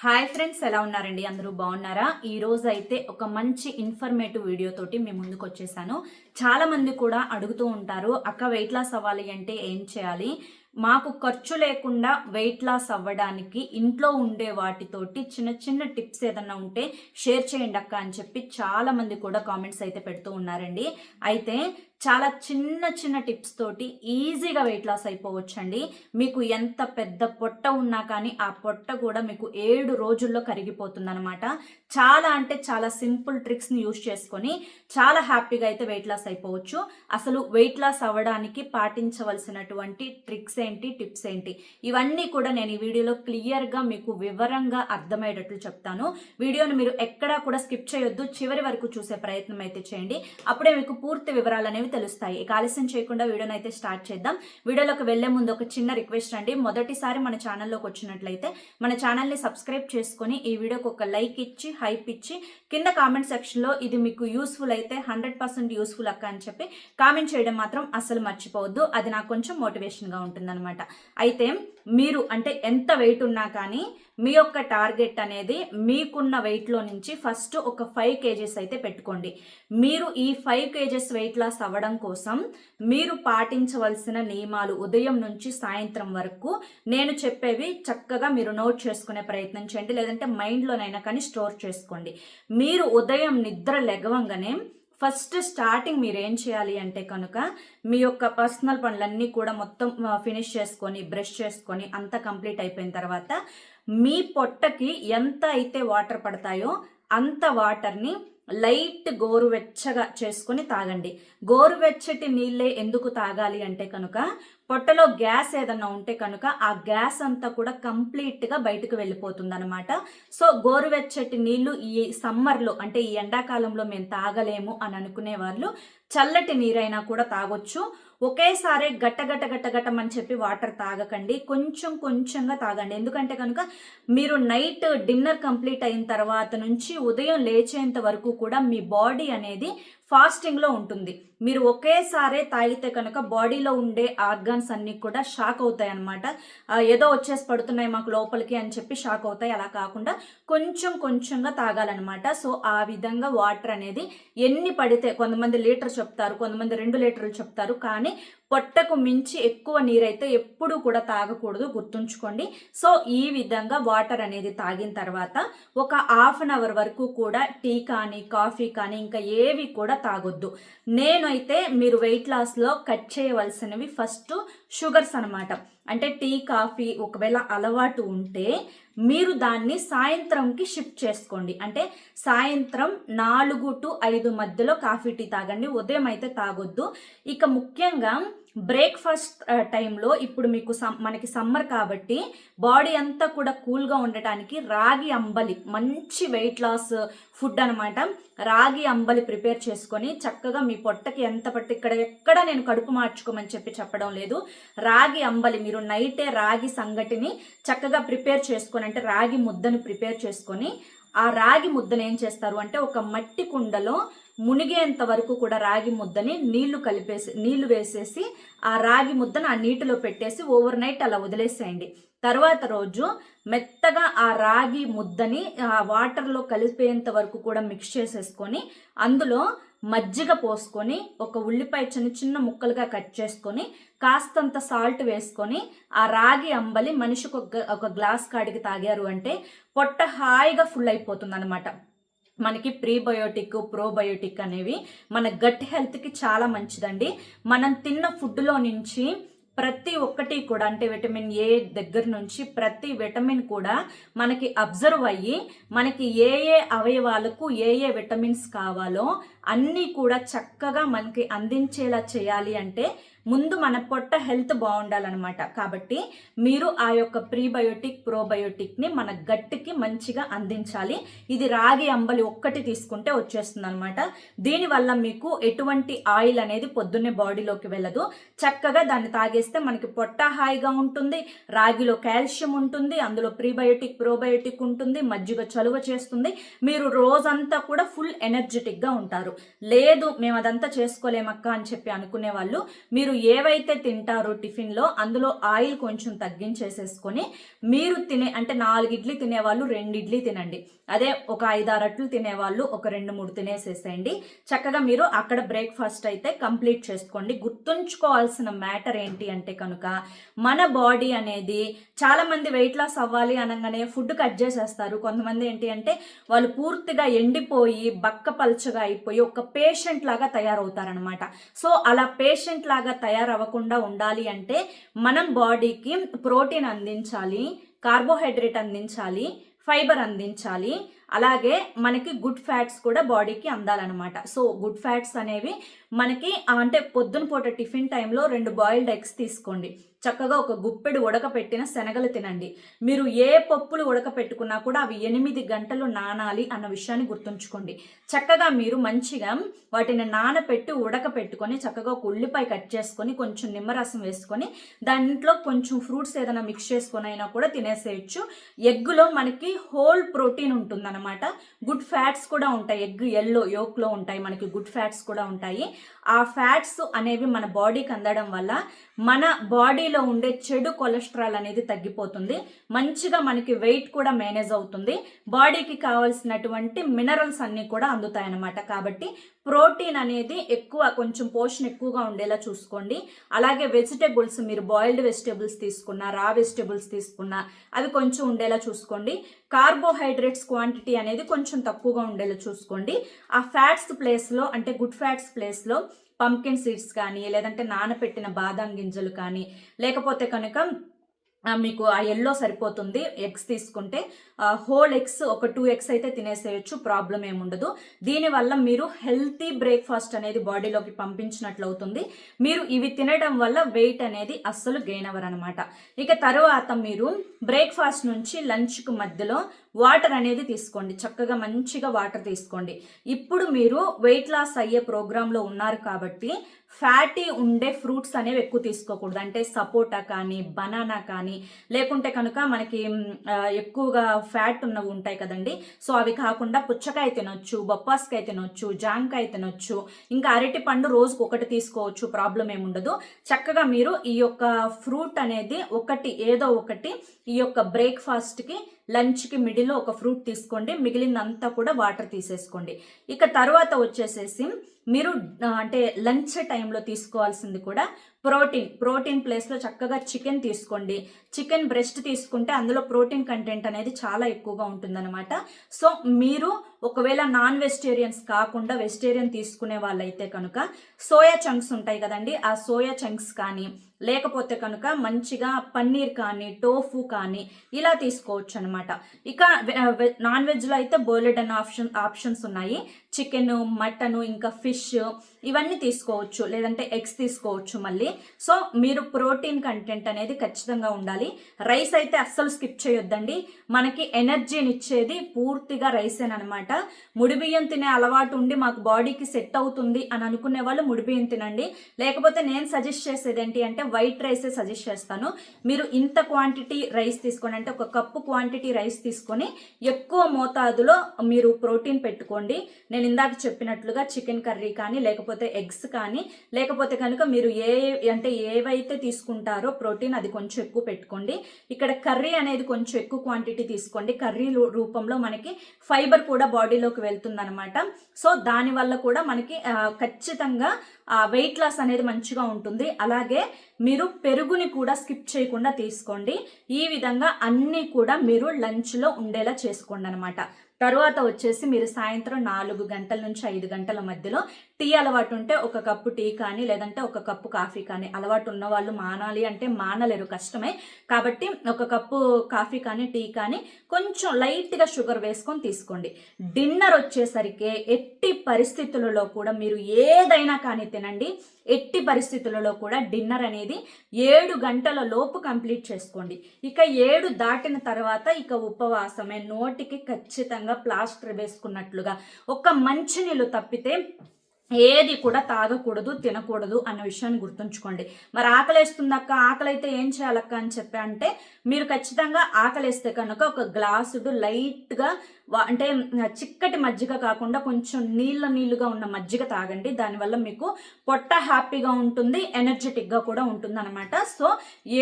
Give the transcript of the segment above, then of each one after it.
Hi friends, ఎలా ఉన్నారండి? అందరూ బాగున్నారా? ఈ రోజు అయితే ఒక మంచి ఇన్ఫర్మేటివ్ వీడియో తోటి మేము ముందుకు వచ్చేసాను. చాలా మంది కూడా అడుగుతూ ఉంటారు, అక్క వెయిట్ లాస్ అవ్వాలి అంటే ఏం చేయాలి? మాకు ఖర్చు లేకుండా వెయిట్ లాస్ అవ్వడానికి ఇంట్లో ఉండే వాటితోటి చిన్న చిన్న టిప్స్ ఏదన్నా ఉంటే షేర్ చేయండి అక్క అని చెప్పి చాలా మంది కూడా కామెంట్స్ అయితే పెడుతూ ఉన్నారండి. అయితే చాలా చిన్న చిన్న టిప్స్ తోటి ఈజీగా వెయిట్ లాస్ అయిపోవచ్చండి. మీకు ఎంత పెద్ద పొట్ట ఉన్నా కానీ ఆ పొట్ట కూడా మీకు 7 రోజుల్లో కరిగిపోతుంది అనమాట. చాలా అంటే చాలా సింపుల్ ట్రిక్స్ని యూజ్ చేసుకొని చాలా హ్యాపీగా అయితే వెయిట్ లాస్ అయిపోవచ్చు. అసలు వెయిట్ లాస్ అవ్వడానికి పాటించవలసినటువంటి ట్రిక్స్ ఏంటి, టిప్స్ ఏంటి, ఇవన్నీ కూడా నేను ఈ వీడియోలో క్లియర్గా మీకు వివరంగా అర్థమయ్యేటట్లు చెప్తాను. వీడియోని మీరు ఎక్కడా కూడా స్కిప్ చేయొద్దు, చివరి వరకు చూసే ప్రయత్నం అయితే చేయండి. అప్పుడే మీకు పూర్తి వివరాలు అనేవి తెలుస్తాయి. ఇక ఆలస్యం చేయకుండా వీడియోని అయితే స్టార్ట్ చేద్దాం. వీడియోలోకి వెళ్లే ముందు ఒక చిన్న రిక్వెస్ట్ అండి. మొదటిసారి మన ఛానల్లోకి వచ్చినట్లయితే మన ఛానల్ని సబ్స్క్రైబ్ చేసుకొని ఈ వీడియోకి ఒక లైక్ ఇచ్చి హైప్ ఇచ్చి కింద కామెంట్ సెక్షన్లో ఇది మీకు యూస్ఫుల్ అయితే 100% యూస్ఫుల్ అక్క అని చెప్పి కామెంట్ చేయడం మాత్రం అస్సలు మర్చిపోవద్దు. అది నాకు కొంచెం మోటివేషన్గా ఉంటుందన్నమాట. అయితే మీరు అంటే ఎంత వెయిట్ ఉన్నా కానీ మీ యొక్క టార్గెట్ అనేది మీకున్న వెయిట్లో నుంచి ఫస్ట్ ఒక 5 kgs అయితే పెట్టుకోండి. మీరు ఈ 5 kgs వెయిట్ లాస్ అవ్వడం కోసం మీరు పాటించవలసిన నియమాలు ఉదయం నుంచి సాయంత్రం వరకు నేను చెప్పేవి చక్కగా మీరు నోట్ చేసుకునే ప్రయత్నం చేయండి, లేదంటే మైండ్లోనైనా కానీ స్టోర్ చేసుకోండి. మీరు ఉదయం నిద్ర లెగవంగానే ఫస్ట్ స్టార్టింగ్ మీరు ఏం చేయాలి అంటే కనుక మీ యొక్క పర్సనల్ పనులన్నీ కూడా మొత్తం ఫినిష్ చేసుకొని బ్రష్ చేసుకొని అంతా కంప్లీట్ అయిపోయిన తర్వాత మీ పొట్టకి ఎంత అయితే వాటర్ పడతాయో అంత వాటర్ని లైట్ గోరువెచ్చగా చేసుకొని తాగండి. గోరువెచ్చటి నీళ్ళే ఎందుకు తాగాలి అంటే కనుక పొట్టలో గ్యాస్ ఏదన్నా ఉంటే కనుక ఆ గ్యాస్ అంతా కూడా కంప్లీట్గా బయటకు వెళ్ళిపోతుంది అనమాట. సో గోరువెచ్చటి నీళ్లు ఈ సమ్మర్లో అంటే ఈ ఎండాకాలంలో మేము తాగలేము అని అనుకునే వాళ్ళు చల్లటి నీరైనా కూడా తాగొచ్చు. ఒకేసారి గట్టమని చెప్పి వాటర్ తాగకండి, కొంచెం కొంచెంగా తాగండి. ఎందుకంటే కనుక మీరు నైట్ డిన్నర్ కంప్లీట్ అయిన తర్వాత నుంచి ఉదయం లేచేంత వరకు కూడా మీ బాడీ అనేది ఫాస్టింగ్లో ఉంటుంది. మీరు ఒకేసారి తాగితే కనుక బాడీలో ఉండే ఆర్గాన్స్ అన్నీ కూడా షాక్ అవుతాయి అనమాట. ఏదో వచ్చేసి పడుతున్నాయి మాకు లోపలికి అని చెప్పి షాక్ అవుతాయి. అలా కాకుండా కొంచెం కొంచెంగా తాగాలన్నమాట. సో ఆ విధంగా వాటర్ అనేది ఎన్ని పడితే, కొంతమంది లీటర్ చెప్తారు, కొంతమంది 2 లీటర్లు చెప్తారు, కానీ పొట్టకు మించి ఎక్కువ నీరైతే ఎప్పుడు కూడా తాగకూడదు, గుర్తుంచుకోండి. సో ఈ విధంగా వాటర్ అనేది తాగిన తర్వాత ఒక 1/2 అవర్ వరకు కూడా టీ కానీ కాఫీ కానీ ఇంకా ఏవి కూడా తాగొద్దు. నేనైతే మీరు వెయిట్ లాస్లో కట్ చేయవలసినవి ఫస్ట్ షుగర్స్ అనమాట. అంటే టీ కాఫీ ఒకవేళ అలవాటు ఉంటే మీరు దాన్ని సాయంత్రంకి షిఫ్ట్ చేసుకోండి. అంటే సాయంత్రం 4 to 5 మధ్యలో కాఫీ టీ తాగండి, ఉదయం అయితే తాగొద్దు. ఇక ముఖ్యంగా బ్రేక్ఫాస్ట్ టైంలో ఇప్పుడు మీకు మనకి సమ్మర్ కాబట్టి బాడీ అంతా కూడా కూల్గా ఉండటానికి రాగి అంబలి మంచి వెయిట్ లాస్ ఫుడ్ అనమాట. రాగి అంబలి ప్రిపేర్ చేసుకొని చక్కగా మీ పొట్టకి ఎంత పట్టి ఎక్కడ నేను కడుపు మార్చుకోమని చెప్పి చెప్పడం లేదు. రాగి అంబలి మీరు నైటే రాగి సంగటిని చక్కగా ప్రిపేర్ చేసుకొని, అంటే రాగి ముద్దను ప్రిపేర్ చేసుకొని ఆ రాగి ముద్దను ఏం చేస్తారు అంటే ఒక మట్టి కుండలో మునిగేంత వరకు కూడా రాగి ముద్దని నీళ్లు వేసేసి ఆ రాగి ముద్దను ఆ నీటిలో పెట్టేసి ఓవర్ నైట్ అలా వదిలేసేయండి. తర్వాత రోజు మెత్తగా ఆ రాగి ముద్దని ఆ వాటర్లో కలిపేంత వరకు కూడా మిక్స్ చేసేసుకొని అందులో మజ్జిగ పోసుకొని ఒక ఉల్లిపాయ చిన్న చిన్న ముక్కలుగా కట్ చేసుకొని కాస్తంత సాల్ట్ వేసుకొని ఆ రాగి అంబలి మనిషికి ఒక గ్లాస్ కాడికి తాగారు అంటే పొట్ట హాయిగా ఫుల్ అయిపోతుంది అనమాట. మనకి ప్రీబయోటిక్ ప్రోబయోటిక్ అనేవి మన గట్ హెల్త్కి చాలా మంచిదండి. మనం తిన్న ఫుడ్లో నుంచి ప్రతి ఒక్కటి కూడా, అంటే విటమిన్ ఏ దగ్గర నుంచి ప్రతి విటమిన్ కూడా మనకి అబ్జర్వ్ అయ్యి మనకి ఏ అవయవాలకు ఏ విటమిన్స్ కావాలో అన్నీ కూడా చక్కగా మనకి అందించేలా చేయాలి అంటే ముందు మన పొట్ట హెల్త్ బాగుండాలన్నమాట. కాబట్టి మీరు ఆ యొక్క ప్రీబయోటిక్ ప్రోబయోటిక్ని మన గట్టికి మంచిగా అందించాలి. ఇది రాగి అంబలి ఒక్కటి తీసుకుంటే వచ్చేస్తుంది అనమాట. దీనివల్ల మీకు ఎటువంటి ఆయిల్ అనేది పొద్దున్నే బాడీలోకి వెళ్ళదు. చక్కగా దాన్ని తాగేస్తే మనకి పొట్ట హాయిగా ఉంటుంది. రాగిలో కాల్షియం ఉంటుంది, అందులో ప్రీబయోటిక్ ప్రోబయోటిక్ ఉంటుంది, మజ్జిగ చలువ చేస్తుంది. మీరు రోజంతా కూడా ఫుల్ ఎనర్జెటిక్గా ఉంటారు. లేదు మేము అదంతా చేసుకోలేమక్క అని చెప్పి అనుకునే వాళ్ళు మీరు మీరు ఏవైతే తింటారో టిఫిన్లో అందులో ఆయిల్ కొంచెం తగ్గించేసేసుకొని మీరు తినే అంటే 4 ఇడ్లీ తినేవాళ్ళు 2 ఇడ్లీ తినండి. అదే ఒక 5-6 అట్లు తినేవాళ్ళు ఒక 2-3 తినేసేసేయండి. చక్కగా మీరు అక్కడ బ్రేక్ఫాస్ట్ అయితే కంప్లీట్ చేసుకోండి. గుర్తుంచుకోవాల్సిన మ్యాటర్ ఏంటి అంటే కనుక మన బాడీ అనేది చాలా మంది వెయిట్ లాస్ అవ్వాలి అనగానే ఫుడ్ కట్ చేసేస్తారు. కొంతమంది ఏంటి అంటే వాళ్ళు పూర్తిగా ఎండిపోయి బక్క పల్చగా అయిపోయి ఒక పేషెంట్ లాగా తయారవుతారనమాట. సో అలా పేషెంట్ లాగా తయారవ్వకుండా ఉండాలి అంటే మనం బాడీకి ప్రోటీన్ అందించాలి, కార్బోహైడ్రేట్ అందించాలి, ఫైబర్ అందించాలి, అలాగే మనకి గుడ్ ఫ్యాట్స్ కూడా బాడీకి అందాలన్నమాట. సో గుడ్ ఫ్యాట్స్ అనేవి మనకి అంటే పొద్దున పూట టిఫిన్ టైంలో 2 బాయిల్డ్ ఎగ్స్ తీసుకోండి. చక్కగా ఒక గుప్పెడు ఉడకపెట్టిన శనగలు తినండి. మీరు ఏ పప్పులు ఉడకపెట్టుకున్నా కూడా అవి 8 గంటలు నానాలి అన్న విషయాన్ని గుర్తుంచుకోండి. చక్కగా మీరు మంచిగా వాటిని నానపెట్టి ఉడకపెట్టుకొని చక్కగా ఒక ఉల్లిపాయ కట్ చేసుకొని కొంచెం నిమ్మరసం వేసుకొని దాంట్లో కొంచెం ఫ్రూట్స్ ఏదైనా మిక్స్ చేసుకొని అయినా కూడా తినేసేయచ్చు. ఎగ్గులో మనకి హోల్ ప్రోటీన్ ఉంటుందన్నమాట. గుడ్ ఫ్యాట్స్ కూడా ఉంటాయి. ఎగ్ ఎల్లో యోక్లో ఉంటాయి, మనకి గుడ్ ఫ్యాట్స్ కూడా ఉంటాయి. ఆ ఫ్యాట్స్ అనేవి మన బాడీకి అందడం వల్ల మన బాడీలో ఉండే చెడు కొలెస్ట్రాల్ అనేది తగ్గిపోతుంది. మంచిగా మనకి వెయిట్ కూడా మేనేజ్ అవుతుంది. బాడీకి కావాల్సినటువంటి మినరల్స్ అన్నీ కూడా అందుతాయి అన్నమాట. కాబట్టి ప్రోటీన్ అనేది ఎక్కువ, కొంచెం పోషణ ఎక్కువగా ఉండేలా చూసుకోండి. అలాగే వెజిటేబుల్స్ మీరు బాయిల్డ్ వెజిటేబుల్స్ తీసుకున్నా, రా వెజిటేబుల్స్ తీసుకున్నా అవి కొంచెం ఉండేలా చూసుకోండి. కార్బోహైడ్రేట్స్ క్వాంటిటీ అనేది కొంచెం తక్కువగా ఉండేలా చూసుకోండి. ఆ ఫ్యాట్స్ ప్లేస్లో అంటే గుడ్ ఫ్యాట్స్ ప్లేస్లో పంకిన్ సీడ్స్ కానీ, లేదంటే నానపెట్టిన బాదం గింజలు కానీ, లేకపోతే కనుక మీకు ఆ ఎల్లో సరిపోతుంది. ఎగ్స్ తీసుకుంటే హోల్ ఎగ్స్ ఒక 2 ఎగ్స్ అయితే తినేసేయచ్చు, ప్రాబ్లం ఏముండదు. దీనివల్ల మీరు హెల్తీ బ్రేక్ఫాస్ట్ అనేది బాడీలోకి పంపించినట్లు అవుతుంది. మీరు ఇవి తినడం వల్ల వెయిట్ అనేది అస్సలు గెయిన్ అవ్వరు అనమాట. ఇక తర్వాత మీరు బ్రేక్ఫాస్ట్ నుంచి లంచ్కు మధ్యలో వాటర్ అనేది తీసుకోండి. చక్కగా మంచిగా వాటర్ తీసుకోండి. ఇప్పుడు మీరు వెయిట్ లాస్ అయ్యే ప్రోగ్రాంలో ఉన్నారు కాబట్టి ఫ్యాటీ ఉండే ఫ్రూట్స్ అనేవి ఎక్కువ తీసుకోకూడదు. అంటే సపోటా కానీ, బనానా కానీ, లేకుంటే కనుక మనకి ఎక్కువగా ఫ్యాట్ ఉన్నవి ఉంటాయి కదండి. సో అవి కాకుండా పుచ్చకాయ తినొచ్చు, బొప్పాస్కాయ తినొచ్చు, జాంకాయ తినొచ్చు, ఇంకా అరటి పండు రోజుకు ఒకటి తీసుకోవచ్చు, ప్రాబ్లం ఏముండదు. చక్కగా మీరు ఈ యొక్క ఫ్రూట్ అనేది ఏదో ఒకటి ఈ యొక్క బ్రేక్ఫాస్ట్కి లంచ్కి మిడిల్లో ఒక ఫ్రూట్ తీసుకోండి. మిగిలిందంతా కూడా వాటర్ తీసేసుకోండి. ఇక తర్వాత వచ్చేసేసి మీరు అంటే లంచ్ టైంలో తీసుకోవాల్సింది కూడా ప్రోటీన్ ప్లేస్లో చక్కగా చికెన్ తీసుకోండి. చికెన్ బ్రెస్ట్ తీసుకుంటే అందులో ప్రోటీన్ కంటెంట్ అనేది చాలా ఎక్కువగా ఉంటుందన్నమాట. సో మీరు ఒకవేళ నాన్ వెజిటేరియన్స్ కాకుండా వెజిటేరియన్ తీసుకునే వాళ్ళైతే కనుక సోయా చంక్స్ ఉంటాయి కదండి, ఆ సోయా చంక్స్ కానీ, లేకపోతే కనుక మంచిగా పన్నీర్ కానీ, టోఫు కానీ ఇలా తీసుకోవచ్చు అనమాట. ఇక నాన్ వెజ్లో అయితే బోలెడ్ అన్న ఆప్షన్స్ ఉన్నాయి. చికెన్, మటన్, ఇంకా ఫిష్ ఇవన్నీ తీసుకోవచ్చు, లేదంటే ఎగ్స్ తీసుకోవచ్చు మళ్ళీ. సో మీరు ప్రోటీన్ కంటెంట్ అనేది ఖచ్చితంగా ఉండాలి. రైస్ అయితే అస్సలు స్కిప్ చేయొద్దండి. మనకి ఎనర్జీని ఇచ్చేది పూర్తిగా రైసేనమాట. ముడి బియ్యం తినే అలవాటు ఉండి మాకు బాడీకి సెట్ అవుతుంది అని అనుకునే వాళ్ళు ముడి బియ్యం తినండి. లేకపోతే నేను సజెస్ట్ చేసేది ఏంటి అంటే వైట్ రైసే సజెస్ట్ చేస్తాను. మీరు ఇంత క్వాంటిటీ రైస్ తీసుకోండి, అంటే 1 కప్పు క్వాంటిటీ రైస్ తీసుకొని ఎక్కువ మోతాదులో మీరు ప్రోటీన్ పెట్టుకోండి. నేను ఇందాక చెప్పినట్లుగా చికెన్ కర్రీ కానీ, లేకపోతే ఎగ్స్ కానీ, లేకపోతే కనుక మీరు ఏవైతే తీసుకుంటారో ప్రోటీన్ అది కొంచెం ఎక్కువ పెట్టుకోండి. ఇక్కడ కర్రీ అనేది కొంచెం ఎక్కువ క్వాంటిటీ తీసుకోండి. కర్రీ రూపంలో మనకి ఫైబర్ కూడా బాడీలోకి వెళ్తుందన్నమాట. సో దానివల్ల కూడా మనకి ఖచ్చితంగా వెయిట్ లాస్ అనేది మంచిగా ఉంటుంది. అలాగే మీరు పెరుగుని కూడా స్కిప్ చేయకుండా తీసుకోండి. ఈ విధంగా అన్నీ కూడా మీరు లంచ్లో ఉండేలా చేసుకోండి అనమాట. తర్వాత వచ్చేసి మీరు సాయంత్రం 4 గంటల నుంచి 5 గంటల మధ్యలో టీ అలవాటు ఉంటే 1 కప్పు టీ కానీ, లేదంటే 1 కప్పు కాఫీ కానీ, అలవాటు ఉన్న వాళ్ళు మానాలి అంటే మానలేరు, కష్టమే. కాబట్టి 1 కప్పు కాఫీ కానీ, టీ కానీ కొంచెం లైట్గా షుగర్ వేసుకొని తీసుకోండి. డిన్నర్ వచ్చేసరికి ఎట్టి పరిస్థితులలో కూడా మీరు ఏదైనా కానీ తినండి. ఎట్టి పరిస్థితులలో కూడా డిన్నర్ అనేది 7 గంటల లోపు కంప్లీట్ చేసుకోండి. ఇక 7 దాటిన తర్వాత ఇక ఉపవాసమే. నోటికి ఖచ్చితంగా ప్లాస్టర్ వేసుకున్నట్లుగా ఒక మంచినీళ్ళు తప్పితే ఏది కూడా తాగకూడదు, తినకూడదు అన్న విషయాన్ని గుర్తుంచుకోండి. మరి ఆకలేస్తుందక్క, ఆకలైతే ఏం చేయాలక్క అని చెప్పి అంటే మీరు ఖచ్చితంగా ఆకలేస్తే కనుక ఒక గ్లాసుడు లైట్గా అంటే చిక్కటి మజ్జిగ కాకుండా కొంచెం నీళ్ళుగా ఉన్న మజ్జిగ తాగండి. దానివల్ల మీకు పొట్ట హ్యాపీగా ఉంటుంది, ఎనర్జెటిక్గా కూడా ఉంటుంది అనమాట. సో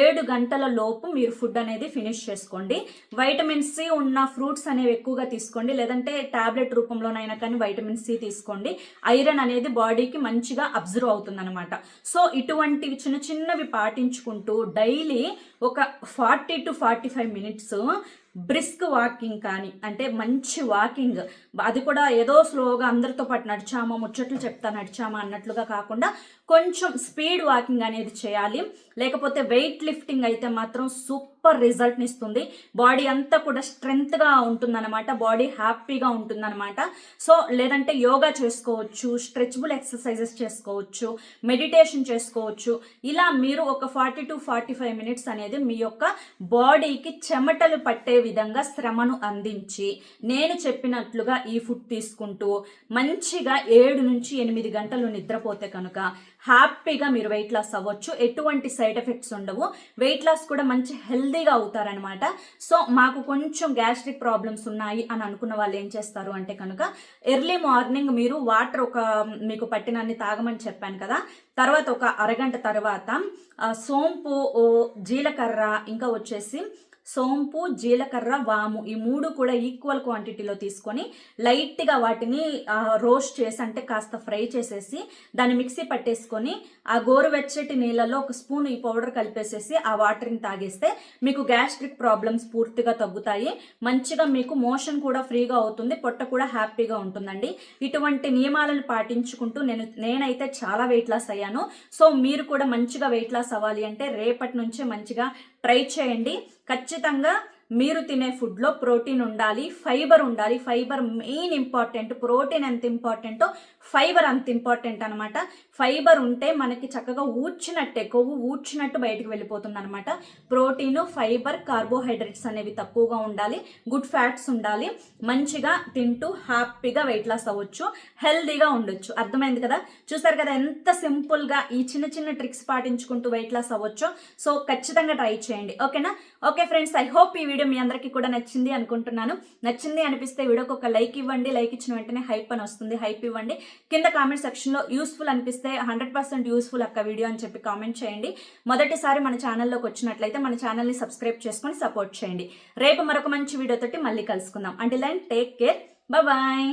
7 గంటల లోపు మీరు ఫుడ్ అనేది ఫినిష్ చేసుకోండి. వైటమిన్ సి ఉన్న ఫ్రూట్స్ అనేవి ఎక్కువగా తీసుకోండి, లేదంటే టాబ్లెట్ రూపంలోనైనా కానీ వైటమిన్ సి తీసుకోండి. ఐరన్ అనేది బాడీకి మంచిగా అబ్జర్వ్ అవుతుంది అనమాట. సో ఇటువంటివి చిన్నవి పాటించుకుంటూ డైలీ ఒక 40 to 45 మినిట్స్ బ్రిస్క్ వాకింగ్ కానీ, అంటే మంచి వాకింగ్, అది కూడా ఏదో స్లోగా అందరితో పాటు నడిచామా ముచ్చట్లు చెప్తా నడిచామా అన్నట్లుగా కాకుండా కొంచెం స్పీడ్ వాకింగ్ అనేది చేయాలి. లేకపోతే వెయిట్ లిఫ్టింగ్ అయితే మాత్రం సూపర్ రిజల్ట్ని ఇస్తుంది. బాడీ అంతా కూడా స్ట్రెంగ్త్గా ఉంటుందన్నమాట, బాడీ హ్యాపీగా ఉంటుందన్నమాట. సో లేదంటే యోగా చేసుకోవచ్చు, స్ట్రెచబుల్ ఎక్సర్సైజెస్ చేసుకోవచ్చు, మెడిటేషన్ చేసుకోవచ్చు. ఇలా మీరు ఒక 40 to 45 మినిట్స్ అనేది మీ యొక్క బాడీకి చెమటలు పట్టే విధంగా శ్రమను అందించి నేను చెప్పినట్లుగా ఈ ఫుడ్ తీసుకుంటూ మంచిగా 7 నుంచి 8 గంటలు నిద్రపోతే కనుక హ్యాపీగా మీరు వెయిట్ లాస్ అవ్వచ్చు. ఎటువంటి సైడ్ ఎఫెక్ట్స్ ఉండవు. వెయిట్ లాస్ కూడా మంచి హెల్దీగా అవుతారనమాట. సో మాకు కొంచెం గ్యాస్ట్రిక్ ప్రాబ్లమ్స్ ఉన్నాయి అని అనుకున్న వాళ్ళు ఏం చేస్తారు అంటే కనుక ఎర్లీ మార్నింగ్ మీరు వాటర్ మీకు పట్టినన్ని తాగమని చెప్పాను కదా, తర్వాత ఒక అరగంట తర్వాత సోంపు, జీలకర్ర, ఇంకా వచ్చేసి సోంపు, జీలకర్ర, వాము ఈ 3 కూడా ఈక్వల్ క్వాంటిటీలో తీసుకొని లైట్గా వాటిని రోస్ట్ చేసి, అంటే కాస్త ఫ్రై చేసేసి దాన్ని మిక్సీ పట్టేసుకొని ఆ గోరువెచ్చటి నీళ్ళలో ఒక స్పూన్ ఈ పౌడర్ కలిపేసేసి ఆ వాటర్ని తాగేస్తే మీకు గ్యాస్ట్రిక్ ప్రాబ్లమ్స్ పూర్తిగా తగ్గుతాయి. మంచిగా మీకు మోషన్ కూడా ఫ్రీగా అవుతుంది, పొట్ట కూడా హ్యాపీగా ఉంటుందండి. ఇటువంటి నియమాలను పాటించుకుంటూ నేనైతే చాలా వెయిట్ లాస్ అయ్యాను. సో మీరు కూడా మంచిగా వెయిట్ లాస్ అవ్వాలి అంటే రేపటి నుంచే మంచిగా ట్రై చేయండి. ఖచ్చితంగా మీరు తినే ఫుడ్లో ప్రోటీన్ ఉండాలి, ఫైబర్ ఉండాలి. Fibre main important. ప్రోటీన్ ఎంత ఇంపార్టెంటో ఫైబర్ అంత ఇంపార్టెంట్ అనమాట. ఫైబర్ ఉంటే మనకి చక్కగా ఊడ్చినట్టే, కొవ్వు ఊడ్చినట్టు బయటకు వెళ్ళిపోతుంది అనమాట. ప్రోటీను, ఫైబర్, కార్బోహైడ్రేట్స్ అనేవి తక్కువగా ఉండాలి, గుడ్ ఫ్యాట్స్ ఉండాలి. మంచిగా తింటూ హ్యాపీగా వెయిట్ లాస్ అవ్వచ్చు, హెల్దీగా ఉండొచ్చు. అర్థమైంది కదా? చూసారు కదా ఎంత సింపుల్గా ఈ చిన్న ట్రిక్స్ పాటించుకుంటూ వెయిట్ లాస్ అవ్వచ్చో. సో ఖచ్చితంగా ట్రై చేయండి. ఓకేనా? ఓకే ఫ్రెండ్స్, ఐ హోప్ ఈ వీడియో మీ అందరికీ కూడా నచ్చింది అనుకుంటున్నాను. నచ్చింది అనిపిస్తే వీడియోకి ఒక లైక్ ఇవ్వండి. లైక్ ఇచ్చిన వెంటనే హైప్ అని వస్తుంది, హైప్ ఇవ్వండి. కింద కామెంట్ సెక్షన్లో యూస్ఫుల్ అనిపిస్తే 100% యూస్ఫుల్ అక్క వీడియో అని చెప్పి కామెంట్ చేయండి. మొదటిసారి మన ఛానల్లోకి వచ్చినట్లయితే మన ఛానల్ని సబ్స్క్రైబ్ చేసుకొని సపోర్ట్ చేయండి. రేపు మరొక మంచి వీడియోతోటి మళ్ళీ కలుసుకుందాం. Until then take care, bye.